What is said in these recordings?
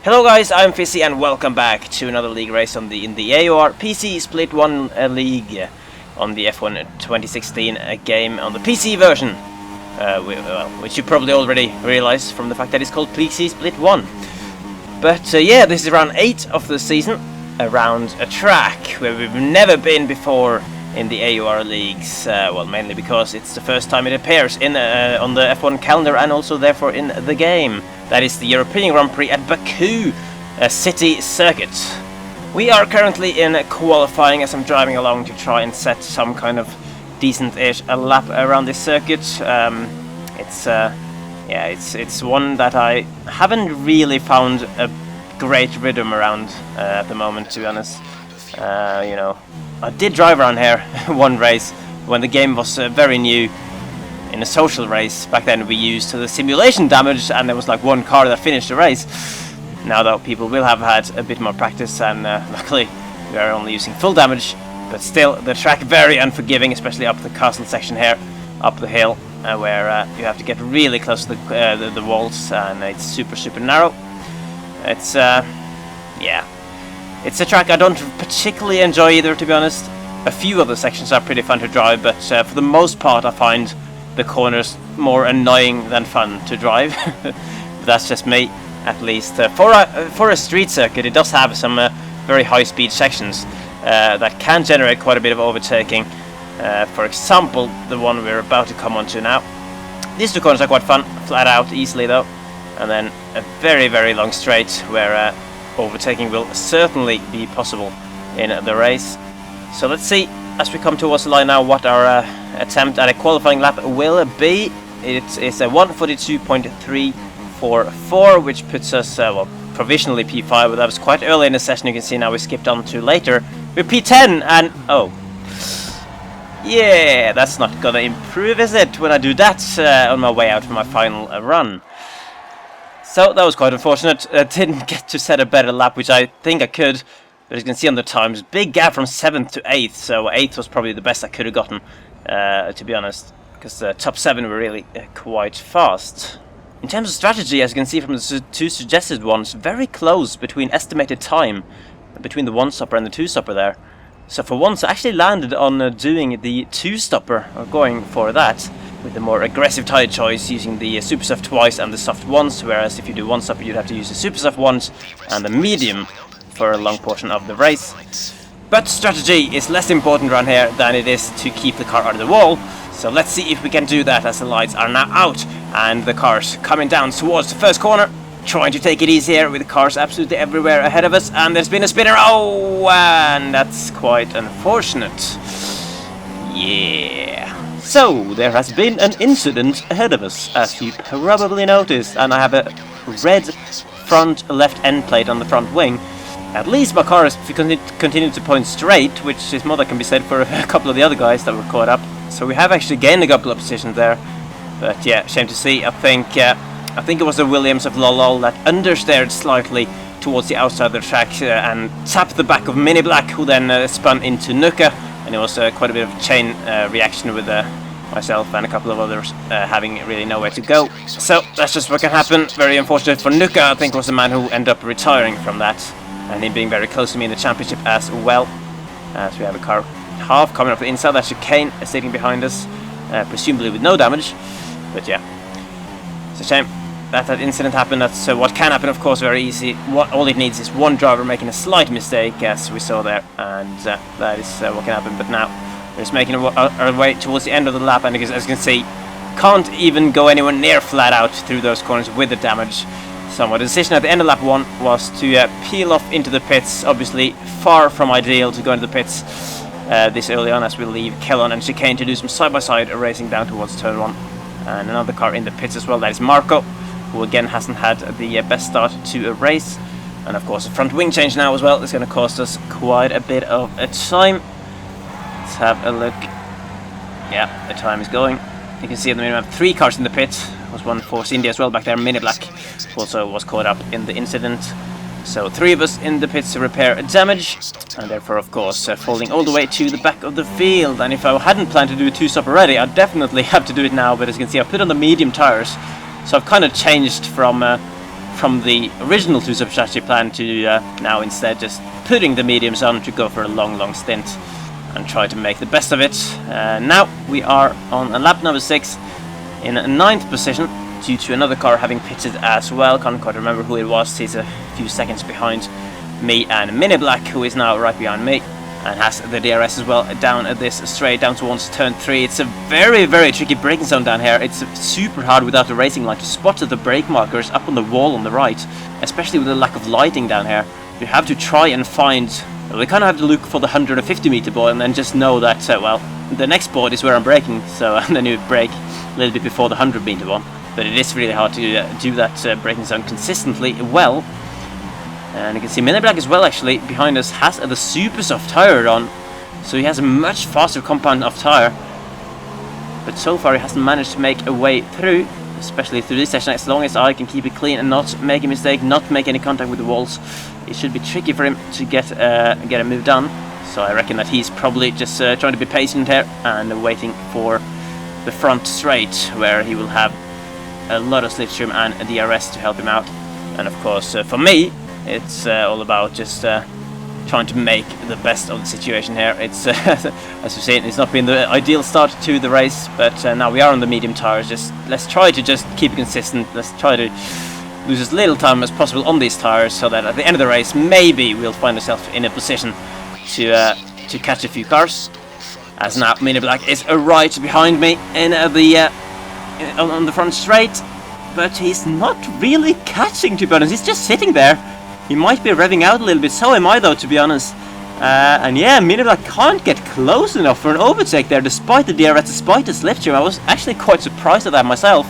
Hello guys, I'm Fizzy and welcome back to another league race in the AOR PC Split 1 League on the F1 2016 game on the PC version, which you probably already realized from the fact that it's called PC Split 1. But yeah, this is round 8 of the season, around a track where we've never been before in the AOR leagues, well, mainly because it's the first time it appears in on the F1 calendar and also therefore in the game. That is the European Grand Prix at Baku, a city circuit. We are currently in qualifying as I'm driving along to try and set some kind of decent-ish lap around this circuit. It's one that I haven't really found a great rhythm around at the moment, to be honest. You know, I did drive around here one race when the game was very new. In a social race back then, we used the simulation damage, and there was like one car that finished the race. Now though, people will have had a bit more practice, and luckily we are only using full damage. But still, the track very unforgiving, especially up the castle section here, up the hill, where you have to get really close to the walls, and it's super narrow. It's yeah, it's a track I don't particularly enjoy either, to be honest. A few of the sections are pretty fun to drive, but for the most part, I find the corners more annoying than fun to drive. That's just me, at least. For a street circuit, it does have some very high-speed sections that can generate quite a bit of overtaking. For example, the one we're about to come onto now. These two corners are quite fun, flat out, easily though. And then a very long straight where overtaking will certainly be possible in the race. So let's see, as we come towards the line now, what our attempt at a qualifying lap will be. It is a 1:42.344, which puts us, well, provisionally P5, but that was quite early in the session. You can see now we skipped on to later. We're P10, and oh, yeah, that's not gonna improve, is it, when I do that on my way out for my final run. So that was quite unfortunate. I didn't get to set a better lap, which I think I could. But as you can see on the times, big gap from 7th to 8th, so 8th was probably the best I could have gotten, to be honest, because the top 7 were really quite fast. In terms of strategy, as you can see from the two suggested ones, very close between estimated time, between the one-stopper and the two-stopper there. So for once I actually landed on doing the two-stopper, or going for that, with the more aggressive tyre choice, using the super soft twice and the soft once, whereas if you do one-stopper you'd have to use the super soft once and the medium for a long portion of the race. But strategy is less important around here than it is to keep the car out of the wall. So let's see if we can do that, as the lights are now out and the car's coming down towards the first corner. Trying to take it easier with the cars absolutely everywhere ahead of us, and there's been a spinner. Oh, and that's quite unfortunate. Yeah. So there has been an incident ahead of us, as you probably noticed, and I have a red front left end plate on the front wing. At least my car has continued to point straight, which is more than can be said for a couple of the other guys that were caught up. So we have actually gained a couple of positions there. But yeah, shame to see. I think it was the Williams of Lolol that understeered slightly towards the outside of the track and tapped the back of Mini Black, who then spun into Nuka. And it was quite a bit of a chain reaction with myself and a couple of others having really nowhere to go. So that's just what can happen. Very unfortunate for Nuka. I think was the man who ended up retiring from that. And him being very close to me in the championship as well. As we have a car half coming up the inside, that's Chicane sitting behind us, presumably with no damage. But yeah, it's a shame that incident happened. That's what can happen, of course, very easy. All it needs is one driver making a slight mistake, as we saw there, and that is what can happen. But now we're just making our way towards the end of the lap, and as you can see, can't even go anywhere near flat out through those corners with the damage. So the decision at the end of lap 1 was to peel off into the pits. Obviously far from ideal to go into the pits this early on, as we leave Kellon and Chicane to do some side-by-side racing down towards turn 1. And another car in the pits as well, that is Marco, who again hasn't had the best start to a race. And of course a front wing change now as well is going to cost us quite a bit of a time. Let's have a look. Yeah, the time is going. You can see at the minute we have 3 cars in the pit. Was one Force India as well back there. Mini Black also was caught up in the incident. So 3 of us in the pits to repair damage, and therefore of course folding all the way to the back of the field. And if I hadn't planned to do a 2-stop already, I'd definitely have to do it now. But as you can see, I've put on the medium tires, so I've kind of changed from from the original two-stop strategy plan to now instead just putting the mediums on to go for a long stint and try to make the best of it. Now we are on lap number 6 in 9th position due to another car having pitted as well. Can't quite remember who it was. He's a few seconds behind me and Mini Black, who is now right behind me and has the DRS as well down this straight down towards turn 3. It's a very tricky braking zone down here. It's super hard without the racing light to spot the brake markers up on the wall on the right, especially with the lack of lighting down here. You have to try and find, well, we kind of have to look for the 150 meter board and then just know that, well, the next board is where I'm braking, so and then you brake a little bit before the 100 meter one. But it is really hard to do that braking zone consistently well. And you can see Mini Black as well, actually, behind us has the super soft tire on, so he has a much faster compound of tire. But so far he hasn't managed to make a way through, especially through this session. As long as I can keep it clean and not make a mistake, not make any contact with the walls, it should be tricky for him to get a move done. So I reckon that he's probably just trying to be patient here and waiting for the front straight, where he will have a lot of slipstream and a DRS to help him out. And of course, for me, it's all about just trying to make the best of the situation here. It's as you've seen, it's not been the ideal start to the race, but now we are on the medium tires. Let's try to just keep it consistent. Let's try to lose as little time as possible on these tires, so that at the end of the race, maybe we'll find ourselves in a position to catch a few cars. As now Mini Black is right behind me in on the front straight, but he's not really catching, to be honest. He's just sitting there. He might be revving out a little bit, so am I though, to be honest. And yeah, Mini Black can't get close enough for an overtake there, despite the DRS, despite the slipstream. I was actually quite surprised at that myself.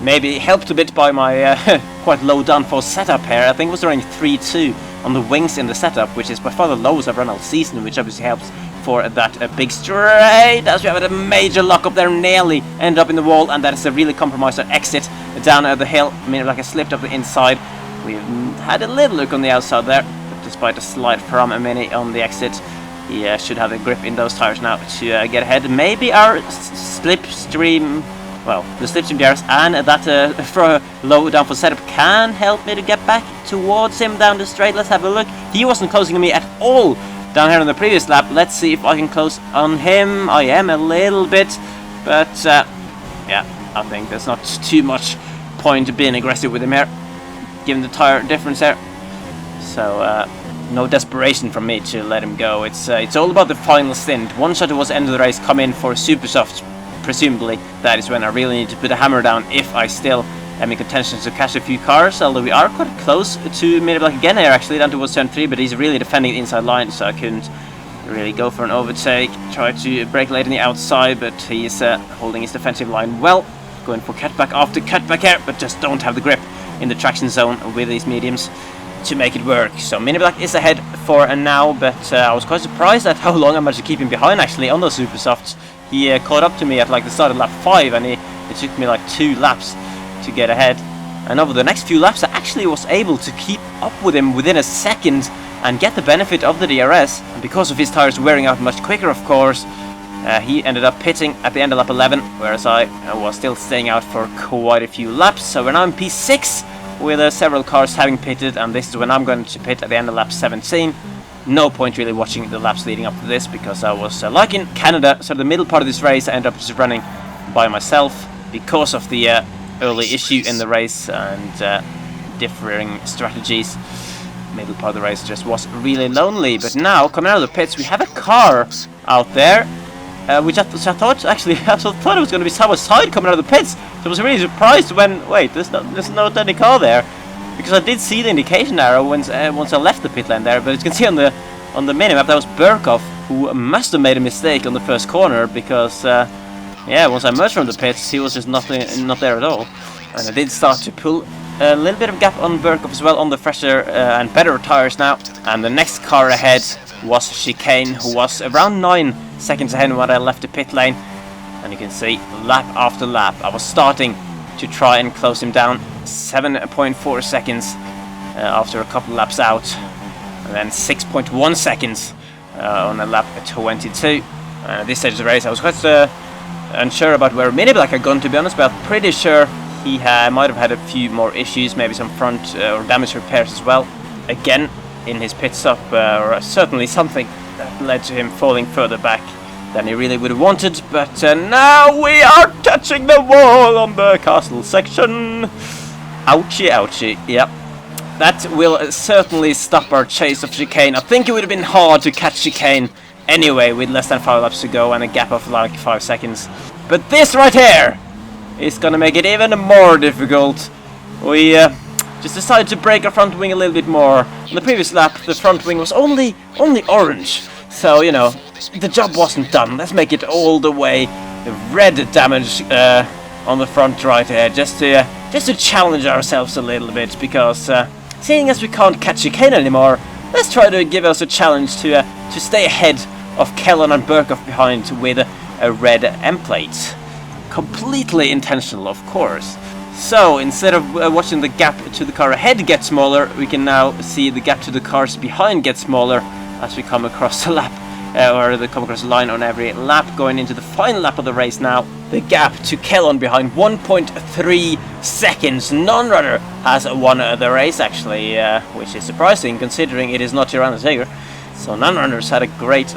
Maybe helped a bit by my quite low downforce setup here. I think it was around 3.2 on the wings in the setup, which is by far the lowest I've run all season, which obviously helps for that big straight. As we have a major lock up there, nearly end up in the wall, and that is a really compromised exit down the hill. Mini Black has slipped up the inside. We've had a little look on the outside there, but despite a slide from a Mini on the exit, he should have a grip in those tires now to get ahead. Maybe our slipstream, well, the slipstream DRS and that for a low downforce setup can help me to get back towards him down the straight. Let's have a look. He wasn't closing on me at all down here on the previous lap. Let's see if I can close on him. I am a little bit, but yeah, I think there's not too much point being aggressive with him here, given the tire difference there. So no desperation from me to let him go. It's all about the final stint. One shot towards the end of the race, come in for super soft. Presumably that is when I really need to put a hammer down if I still am in contention to catch a few cars, although we are quite close to Mini Black again here, actually, down towards turn 3, but he's really defending the inside line, so I couldn't really go for an overtake. Try to brake late on the outside, but he's holding his defensive line well, going for cutback after cutback here, but just don't have the grip in the traction zone with these mediums to make it work. So Mini Black is ahead for now, but I was quite surprised at how long I managed to keep him behind, actually, on those super softs. He caught up to me at like the start of lap 5, and it took me like 2 laps to get ahead. And over the next few laps, I actually was able to keep up with him within a second and get the benefit of the DRS. And because of his tires wearing out much quicker, of course, he ended up pitting at the end of lap 11, whereas I was still staying out for quite a few laps. So we're now in P6 with several cars having pitted, and this is when I'm going to pit at the end of lap 17. No point really watching the laps leading up to this, because I was like in Canada, so the middle part of this race I ended up just running by myself because of the early issue in the race and differing strategies. Middle part of the race just was really lonely. But now, coming out of the pits, we have a car out there, which I thought it was going to be someone's side coming out of the pits. So I was really surprised when, wait, there's not any car there. Because I did see the indication arrow once I left the pit lane there, but you can see on the minimap that was Burkhoff, who must have made a mistake on the first corner, because yeah, once I merged from the pits, he was just not there at all. And I did start to pull a little bit of gap on Burkhoff as well on the fresher and better tires now. And the next car ahead was Chicane, who was around 9 seconds ahead when I left the pit lane. And you can see lap after lap, I was starting to try and close him down. 7.4 seconds after a couple laps out, and then 6.1 seconds on a lap 22. At this stage of the race I was quite unsure about where Mini Black had gone, to be honest, but I'm pretty sure he might have had a few more issues, maybe some front or damage repairs as well. Again, in his pit stop, or certainly something that led to him falling further back than he really would have wanted. But now we are touching the wall on the castle section. Ouchie, ouchie. Yep. That will certainly stop our chase of Chicane. I think it would have been hard to catch Chicane anyway with less than 5 laps to go and a gap of like 5 seconds. But this right here is gonna make it even more difficult. We just decided to break our front wing a little bit more. On the previous lap, the front wing was only orange. So, you know, the job wasn't done. Let's make it all the way red damage on the front right here, just to challenge ourselves a little bit, because seeing as we can't catch Chicane anymore, let's try to give us a challenge to stay ahead of Kellon and Burkhoff behind with a red M plate. Completely intentional, of course. So instead of watching the gap to the car ahead get smaller, we can now see the gap to the cars behind get smaller as we come across the lap, or come across the line on every lap. Going into the final lap of the race now, the gap to Kellon behind 1.3 seconds. Non-runner has won the race actually, which is surprising considering it is not Tirana Tiger. So non-runners had a great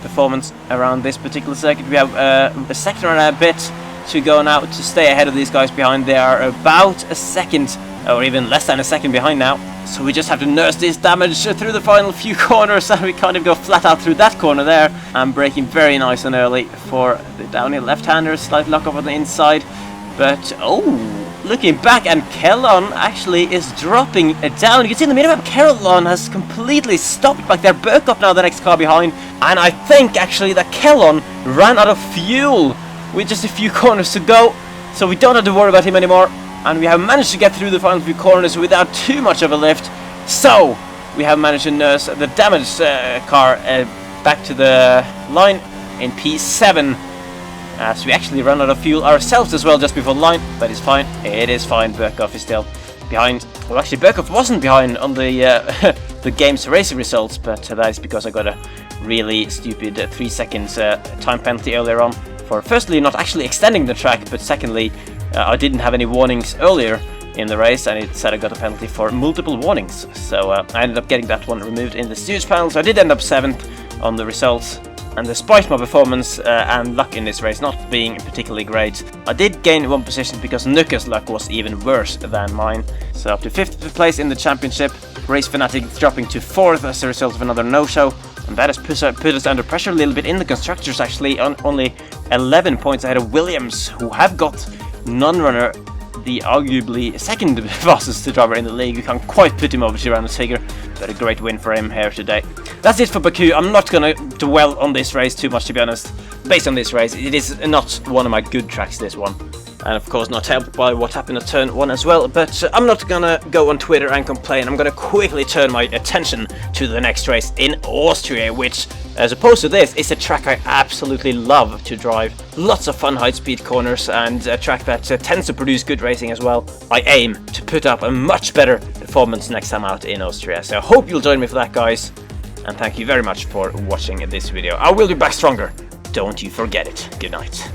performance around this particular circuit. We have a second and a bit to go now to stay ahead of these guys behind. They are about a second, or even less than a second behind now. So we just have to nurse this damage through the final few corners, and we can't even go flat out through that corner there. I'm braking very nice and early for the downhill left-hander, slight lock up on the inside. But, oh, looking back, and Kellon actually is dropping down. You can see in the minimap, Kellon has completely stopped back there. Burkhoff now the next car behind. And I think actually that Kellon ran out of fuel with just a few corners to go. So we don't have to worry about him anymore. And we have managed to get through the final few corners without too much of a lift. So we have managed to nurse the damaged car back to the line in P7. As we actually run out of fuel ourselves as well just before the line. But it's fine. It is fine. Burkhoff is still behind. Well, actually, Burkhoff wasn't behind on the the game's racing results, but that is because I got a really stupid 3 seconds time penalty earlier on for firstly not actually extending the track, but secondly I didn't have any warnings earlier in the race, and it said I got a penalty for multiple warnings. So I ended up getting that one removed in the stewards panel. So I did end up 7th on the results. And despite my performance and luck in this race not being particularly great, I did gain 1 position because Nuka's luck was even worse than mine. So up to 5th place in the championship, Race Fanatic dropping to 4th as a result of another no-show. And that has put us under pressure a little bit in the constructors actually, on only 11 points ahead of Williams, who have got non-runner, the arguably second fastest driver in the league. We can't quite put him over to Tirana Tiger, but a great win for him here today. That's it for Baku. I'm not going to dwell on this race too much, to be honest. Based on this race, it is not one of my good tracks, this one. And of course not helped by what happened at turn 1 as well, but I'm not gonna go on Twitter and complain. I'm gonna quickly turn my attention to the next race in Austria, which, as opposed to this, is a track I absolutely love to drive. Lots of fun high-speed corners, and a track that tends to produce good racing as well. I aim to put up a much better performance next time out in Austria, so I hope you'll join me for that, guys. And thank you very much for watching this video. I will be back stronger. Don't you forget it. Good night.